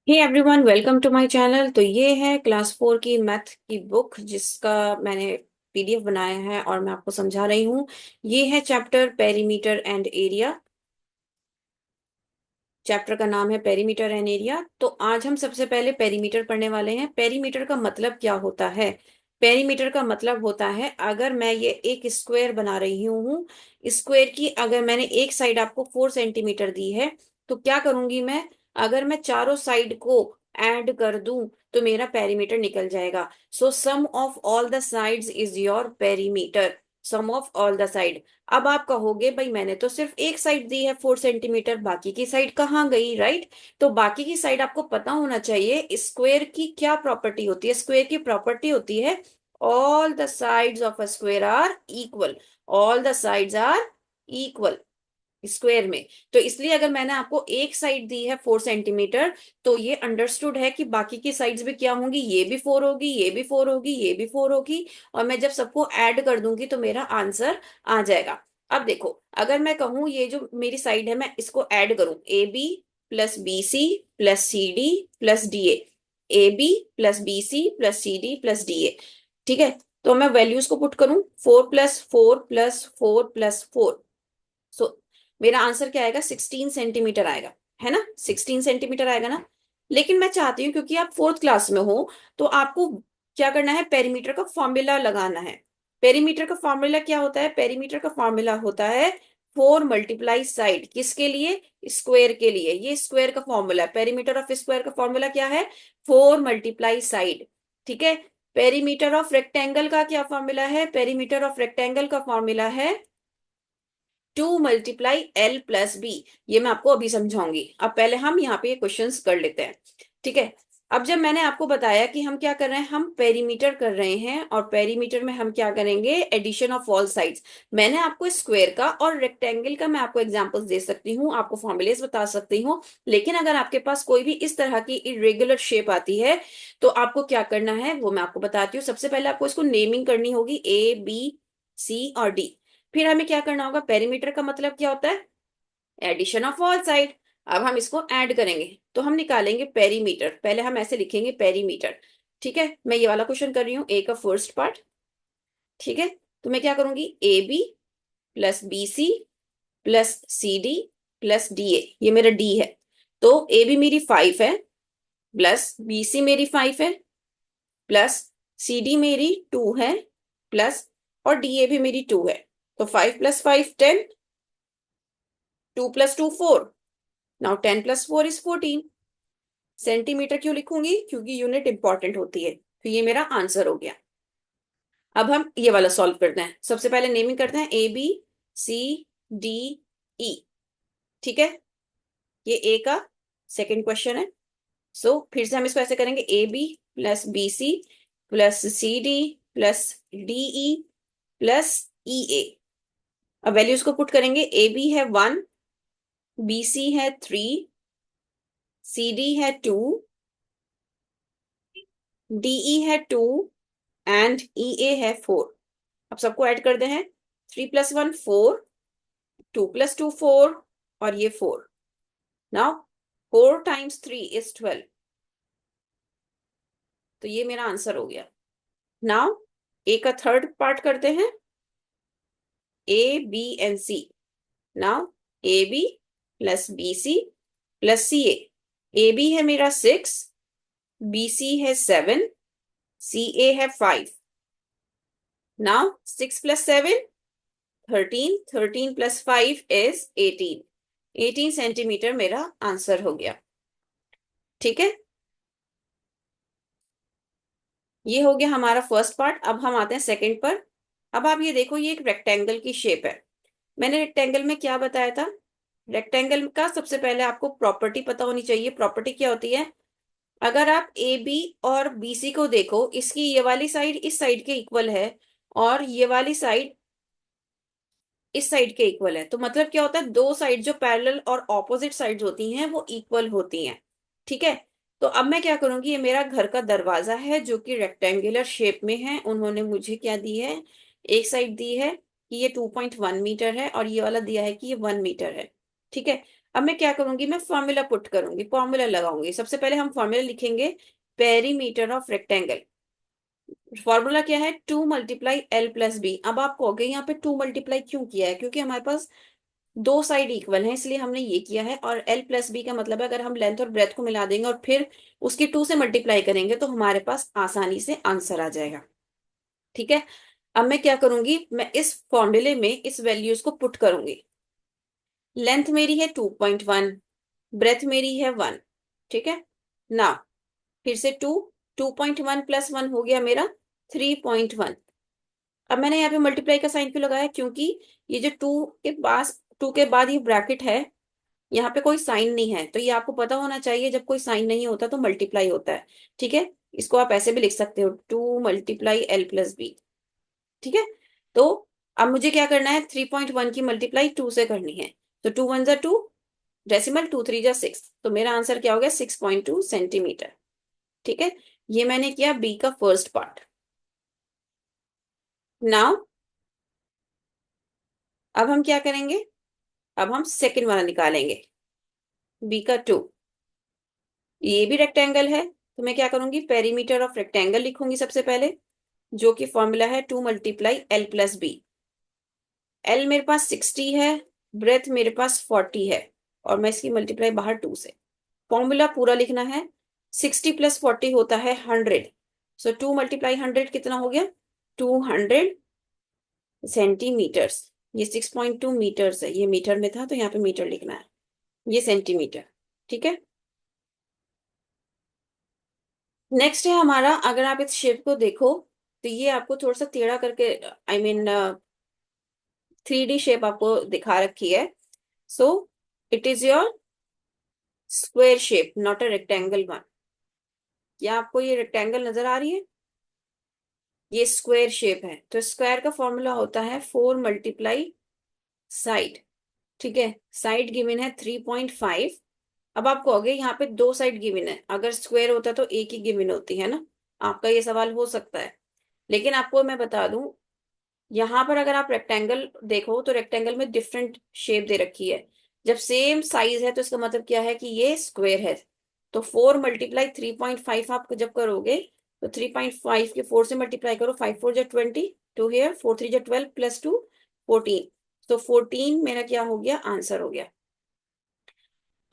Hey everyone, welcome to my channel. तो ये है क्लास 4 की मैथ की बुक जिसका मैंने पीडीएफ बनाया है और मैं आपको समझा रही हूँ। ये है chapter perimeter and area. Chapter का नाम है पेरीमीटर एंड एरिया। तो आज हम सबसे पहले पेरीमीटर पढ़ने वाले हैं। पेरीमीटर का मतलब क्या होता है? पेरीमीटर का मतलब होता है, अगर मैं ये एक स्क्वायर बना रही हूँ, स्क्वायर की अगर मैंने एक साइड आपको 4 सेंटीमीटर दी है, तो क्या करूंगी मैं? अगर मैं चारों साइड को ऐड कर दूं तो मेरा पेरीमीटर निकल जाएगा। So sum of all the sides is your perimeter. Sum of all the side. अब आप कहोगे भाई मैंने तो सिर्फ एक साइड दी है 4 सेंटीमीटर, बाकी की साइड कहाँ गई, राइट? तो बाकी की साइड आपको पता होना चाहिए। स्क्वायर की क्या प्रॉपर्टी होती है? स्क्वायर की प्रॉपर्टी होती है all the sides of a square are equal. All the sides are equal square में। तो इसलिए अगर मैंने आपको एक साइड दी है 4 सेंटीमीटर, तो ये अंडरस्टूड है कि बाकी की साइड्स भी क्या होंगी? ये भी 4 होगी, ये भी 4 होगी, ये भी 4 होगी। और मैं जब सबको ऐड कर दूंगी तो मेरा आंसर आ जाएगा। अब देखो, अगर मैं कहूं ये जो मेरी साइड है मैं इसको ऐड करूं, A B plus B C plus C D plus D A B plus B C plus C D plus D A. ठीक है, तो मैं वैल्यूज को पुट करूं, 4 प्लस 4 प्लस 4 प्लस 4। सो मेरा आंसर क्या आएगा? 16 सेंटीमीटर आएगा, है ना? 16 सेंटीमीटर आएगा ना। लेकिन मैं चाहती हूँ क्योंकि आप 4th क्लास में हो, तो आपको क्या करना है? पेरीमीटर का फॉर्मूला लगाना है। पेरीमीटर का फॉर्मूला क्या होता है? पेरीमीटर का फॉर्मूला होता है 4 मल्टीप्लाई साइड। किसके लिए? स्क्वायर के लिए। ये स्क्वायर का फॉर्मूला है। पेरीमीटर ऑफ स्क्वायर का फॉर्मूला क्या है? 4 मल्टीप्लाई साइड। ठीक है। पेरीमीटर ऑफ रेक्टेंगल का क्या फॉर्मूला है? पेरीमीटर ऑफ रेक्टेंगल का फॉर्मूला है 2 मल्टीप्लाई L प्लस बी। ये मैं आपको अभी समझाऊंगी। अब पहले हम यहाँ पे ये क्वेश्चंस कर लेते हैं। ठीक है। अब जब मैंने आपको बताया कि हम क्या कर रहे हैं, हम पेरीमीटर कर रहे हैं, और पेरीमीटर में हम क्या करेंगे? Addition of all sides. मैंने आपको स्क्वायर का और रेक्टेंगल का मैं आपको एग्जांपल्स दे सकती हूँ, आपको फॉर्मुलेस बता सकती हूँ। लेकिन अगर आपके पास कोई भी इस तरह की इरेगुलर शेप आती है, तो आपको क्या करना है वो मैं आपको बताती हूँ। सबसे पहले आपको इसको नेमिंग करनी होगी, ए बी सी और डी। फिर हमें क्या करना होगा? पेरीमीटर का मतलब क्या होता है? Addition of all side. अब हम इसको ऐड करेंगे तो हम निकालेंगे पेरीमीटर। पहले हम ऐसे लिखेंगे पेरीमीटर। ठीक है, मैं ये वाला क्वेश्चन कर रही हूँ, ए का फर्स्ट पार्ट। ठीक है, तो मैं क्या करूंगी? A B plus B C plus C D plus D A. ये मेरा डी है। तो ए बी मेरी 5 है, प्लस बी सी मेरी 5 है, प्लस सी डी मेरी 2 है, प्लस और डी ए भी मेरी 2 है। तो 5 plus 5 10, 2 plus 2 4। Now 10 plus 4 is 14। Centimetre क्यों लिखूंगी? क्योंकि यूनिट इंपॉर्टेंट होती है। तो ये मेरा आंसर हो गया। अब हम ये वाला सॉल्व करते हैं। सबसे पहले नेमिंग करते हैं, A B C D E. ठीक है, ये ए का सेकंड क्वेश्चन है। सो फिर से हम इसको ऐसे करेंगे, A B plus B C plus C D plus D E plus E A. अब वैल्यूज को पुट करेंगे, ए बी है 1, बी सी है 3, सी डी है 2, डीई है 2 एंड ई ए है 4। अब सबको ऐड कर दे हैं, 3 प्लस 1 4, 2 प्लस 2 4, और ये 4। Now 4 times 3 is 12। तो ये मेरा आंसर हो गया। नाउ ए का थर्ड पार्ट करते हैं, A B and C. Now A B plus B C plus C A B है मेरा 6, बी सी है 7, सी ए है 5। Now 6 plus 7 13, 13 plus 5 is 18। 18 centimetre मेरा आंसर हो गया। ठीक है, ये हो गया हमारा फर्स्ट पार्ट। अब हम आते हैं सेकंड पर। अब आप ये देखो, ये एक रेक्टेंगल की शेप है। मैंने रेक्टेंगल में क्या बताया था? रेक्टेंगल का सबसे पहले आपको प्रॉपर्टी पता होनी चाहिए। प्रॉपर्टी क्या होती है? अगर आप ए बी और बी सी को देखो, इसकी ये वाली साइड इस साइड के इक्वल है, और ये वाली साइड इस साइड के इक्वल है। तो मतलब क्या होता है? दो साइड जो पैरेलल और ऑपोजिट साइड्स होती हैं वो इक्वल होती हैं। ठीक है, तो अब मैं क्या करूंगी? ये मेरा घर का दरवाजा है जो कि रेक्टेंगुलर शेप में है। उन्होंने मुझे क्या दी है? एक साइड दी है कि ये 2.1 मीटर है, और ये वाला दिया है कि ये 1 मीटर है। ठीक है, अब मैं क्या करूंगी, मैं फॉर्मूला पुट करूंगी, फॉर्मूला लगाऊंगी। सबसे पहले हम फॉर्मूला लिखेंगे पेरीमीटर ऑफ रेक्टेंगल। फॉर्मूला क्या है, 2 × L + B। अब आप कहोगे यहाँ पे 2 मल्टीप्लाई क्यों किया है, क्योंकि हमारे पास दो साइड इक्वल हैं, इसलिए हमने ये किया है। और L + B का मतलब है अगर हम लेंथ और ब्रेथ को मिला देंगे और फिर उसकी 2 से मल्टीप्लाई करेंगे तो हमारे पास आसानी से आंसर आ जाएगा। ठीक है। अब मैं क्या करूंगी, मैं इस फॉर्मूले में इस वैल्यूज को पुट करूंगी। लेंथ मेरी है 2.1, ब्रेथ मेरी है 1। ठीक है ना, फिर से 2.1 + 1 हो गया मेरा 3.1। अब मैंने यहाँ पे मल्टीप्लाई का साइन क्यों लगाया, क्योंकि ये जो टू के बाद ये ब्रैकेट है, यहाँ पे कोई साइन नहीं है, तो ये आपको पता होना चाहिए जब कोई साइन नहीं होता तो मल्टीप्लाई होता है। ठीक है, इसको आप ऐसे भी लिख सकते हो, 2 × L + B। ठीक है, तो अब मुझे क्या करना है, 3.1 की मल्टीप्लाई 2 से करनी है। तो 2 × 1 = 2, डेसिमल 2 × 3 = 6, तो मेरा आंसर क्या हो गया, 6.2 सेंटीमीटर। ठीक है, ये मैंने किया बी का फर्स्ट पार्ट। नाउ अब हम क्या करेंगे, अब हम सेकंड वाला निकालेंगे, बी का 2। ये भी रेक्टेंगल है, तो मैं क्या करूंगी, पेरीमीटर ऑफ रेक्टेंगल लिखूंगी सबसे पहले, जो कि फॉर्मूला है 2 × L + B। एल मेरे पास 60 है, ब्रेथ मेरे पास 40 है, और मैं इसकी मल्टीप्लाई बाहर 2 से। फॉर्मूला पूरा लिखना है, 60 + 40 होता है 100। सो 2 × 100 कितना हो गया, 200 सेंटीमीटर्स। ये 6.2 मीटर्स है, ये मीटर में था तो यहाँ पे मीटर लिखना है, ये सेंटीमीटर। ठीक है, नेक्स्ट है हमारा, अगर आप इस शेप को देखो तो ये आपको थोड़ा सा टेढ़ा करके, आई मीन 3D शेप आपको दिखा रखी है। So it is your square shape, not a rectangle one. क्या आपको ये रेक्टेंगल नजर आ रही है, ये स्क्वायर शेप है। तो स्क्वायर का फॉर्मूला होता है 4 × साइड। ठीक है, साइड गिवन है 3.5। अब आप कहोगे यहाँ पे दो साइड गिवन है, अगर स्क्वायर होता तो एक ही गिवन होती है ना, आपका ये सवाल हो सकता है। लेकिन आपको मैं बता दूं, यहाँ पर अगर आप रेक्टेंगल देखो तो रेक्टेंगल में डिफरेंट शेप दे रखी है। जब सेम साइज है तो इसका मतलब क्या है कि ये स्क्वायर है। तो 4 × 3.5 आप जब करोगे तो 3.5 के 4 से मल्टीप्लाई करो, 5 × 4 = 20, 2 हेयर, 4 × 3 = 12 + 2 14। तो 14 मेरा क्या हो गया, आंसर हो गया।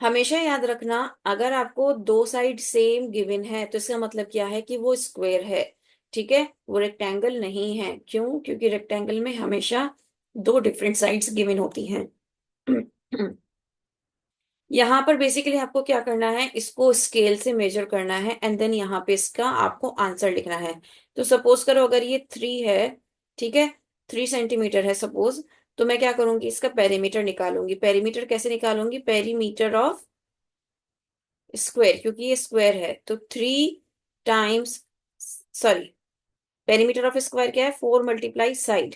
हमेशा याद रखना, अगर आपको दो साइड सेम गिवन है तो इसका मतलब क्या है कि वो स्क्वायर है। ठीक है, वो रेक्टेंगल नहीं है। क्यों, क्योंकि रेक्टेंगल में हमेशा दो डिफरेंट साइड्स गिवन होती हैं। यहाँ पर बेसिकली आपको क्या करना है, इसको स्केल से मेजर करना है एंड देन यहाँ पे इसका आपको आंसर लिखना है। तो सपोज करो अगर ये 3 है, ठीक है, 3 सेंटीमीटर है सपोज, तो मैं क्या करूंगी, इसका पेरीमीटर निकालूंगी। पेरीमीटर कैसे निकालूंगी, पेरीमीटर ऑफ स्क्वायर, क्योंकि ये स्क्वायर है तो 3 times, sorry, perimeter of square क्या है, 4 × साइड।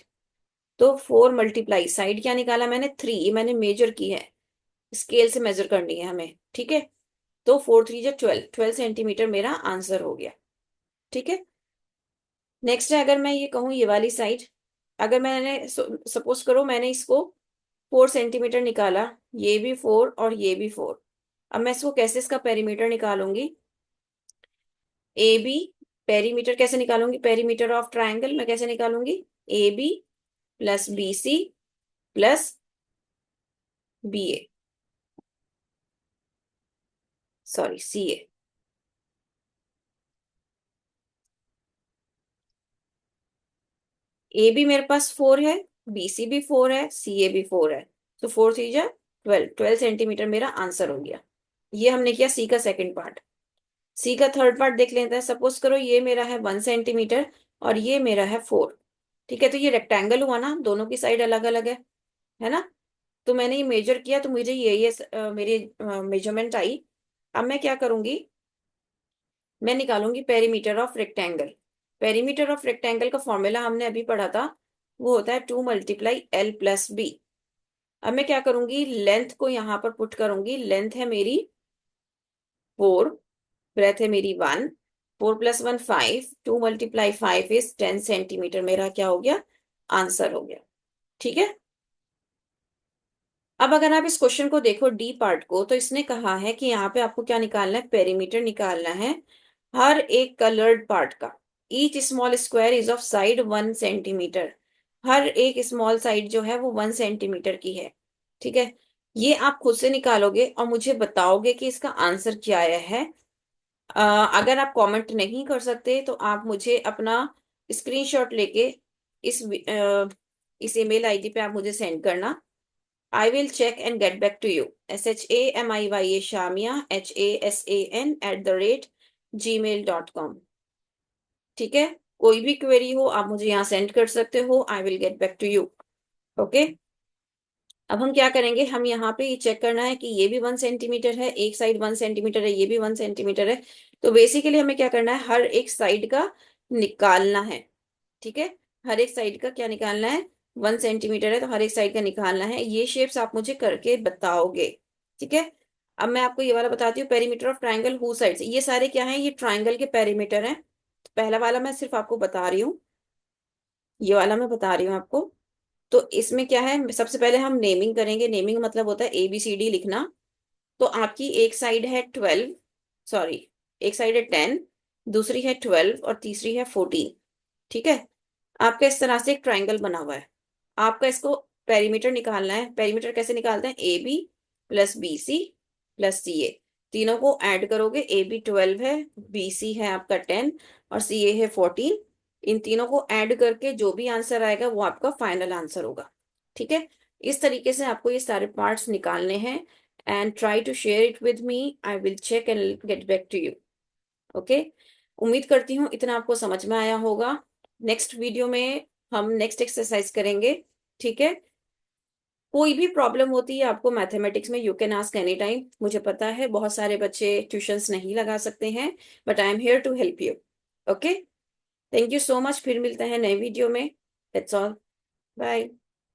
तो 4 × साइड क्या निकाला मैंने, 3, ये मैंने मेजर की है, स्केल से मेजर करनी है हमें। ठीक है, तो 4 × 3 = 12, 12 सेंटीमीटर मेरा आंसर हो गया। ठीक है, नेक्स्ट है, अगर मैं ये कहूँ ये वाली साइड, अगर मैंने सपोज करो मैंने इसको 4 सेंटीमीटर निकाला, ये भी 4 और ये भी 4। अब मैं इसको कैसे, इसका पेरीमीटर निकालूंगी, ए बी, पेरीमीटर कैसे निकालूंगी, पेरीमीटर ऑफ ट्राइंगल मैं कैसे निकालूंगी, A B + BC + BA, sorry CA। A B मेरे पास 4 है, BC भी 4 है, CA भी 4 है। तो 4 × 3 = 12, 12 सेंटीमीटर मेरा आंसर हो गया। ये हमने किया सी का सेकंड पार्ट। सी का थर्ड पार्ट देख लेते हैं। सपोज करो ये मेरा है 1 सेंटीमीटर और ये मेरा है 4। ठीक है, तो ये रेक्टेंगल हुआ ना, दोनों की साइड अलग अलग है ना। तो मैंने ये मेजर किया तो मुझे ये मेरी मेजरमेंट आई। अब मैं क्या करूंगी, मैं निकालूंगी perimeter of rectangle. Perimeter of rectangle का फॉर्मूला हमने अभी पढ़ा था, वो होता है 2 × L + B। अब मैं क्या करूंगी, लेंथ को यहाँ पर पुट करूंगी। लेंथ है मेरी 4, ब्रेथ है मेरी 1, 4 + 1 5, 2 × 5 = 10 सेंटीमीटर, मेरा क्या हो गया, आंसर हो गया। ठीक है, अब अगर आप इस क्वेश्चन को देखो डी पार्ट को, तो इसने कहा है कि यहाँ पे आपको क्या निकालना है, पेरीमीटर निकालना है हर एक कलर्ड पार्ट का। Each small square is of side 1 centimetre. हर एक स्मॉल साइड जो है वो 1 सेंटीमीटर की है। ठीक है, ये आप खुद से निकालोगे और मुझे बताओगे कि इसका आंसर क्या आया है। अगर आप कमेंट नहीं कर सकते तो आप मुझे अपना स्क्रीनशॉट लेके इस ईमेल आईडी पे आप मुझे सेंड करना। I will check and get back to you. SHAMIYA Shamiya HASAN@gmail.com। ठीक है, कोई भी क्वेरी हो आप मुझे यहाँ सेंड कर सकते हो। I will get back to you. Okay, अब हम क्या करेंगे, हम यहाँ पे ये चेक करना है कि ये भी 1 सेंटीमीटर है, एक साइड 1 सेंटीमीटर है, ये भी 1 सेंटीमीटर है। तो बेसिकली हमें क्या करना है, हर एक साइड का निकालना है। ठीक है, हर एक साइड का क्या निकालना है, 1 सेंटीमीटर है तो हर एक साइड का निकालना है। ये शेप्स आप मुझे करके बताओगे। ठीक है, अब मैं आपको ये वाला बताती हूँ, perimeter of triangle who sides. ये सारे क्या हैं, ये ट्राइंगल के पेरीमीटर हैं। तो पहला वाला मैं सिर्फ आपको बता रही हूँ, ये वाला मैं बता रही हूँ आपको। तो इसमें क्या है, सबसे पहले हम नेमिंग करेंगे। नेमिंग मतलब होता है ABCD लिखना। तो आपकी एक साइड है 12, सॉरी, एक साइड है 10, दूसरी है 12 और तीसरी है 14। ठीक है, आपका इस तरह से एक ट्राइंगल बना हुआ है। आपका इसको पेरीमीटर निकालना है। पेरीमीटर कैसे निकालते हैं, AB plus BC plus CA, तीनों को ऐड करोगे। AB 12 है, BC है आपका 10 और CA है 14। इन तीनों को ऐड करके जो भी आंसर आएगा वो आपका फाइनल आंसर होगा। ठीक है, इस तरीके से आपको ये सारे पार्ट्स निकालने हैं। And try to share it with me. I will check and get back to you. Okay, उम्मीद करती हूँ इतना आपको समझ में आया होगा। नेक्स्ट वीडियो में हम नेक्स्ट एक्सरसाइज करेंगे। ठीक है, कोई भी प्रॉब्लम होती है आपको मैथमेटिक्स में, you can ask any time. मुझे पता है बहुत सारे बच्चे ट्यूशंस नहीं लगा सकते हैं, but I am here to help you. Okay, thank you so much. फिर मिलते हैं नए वीडियो में। That's all, bye.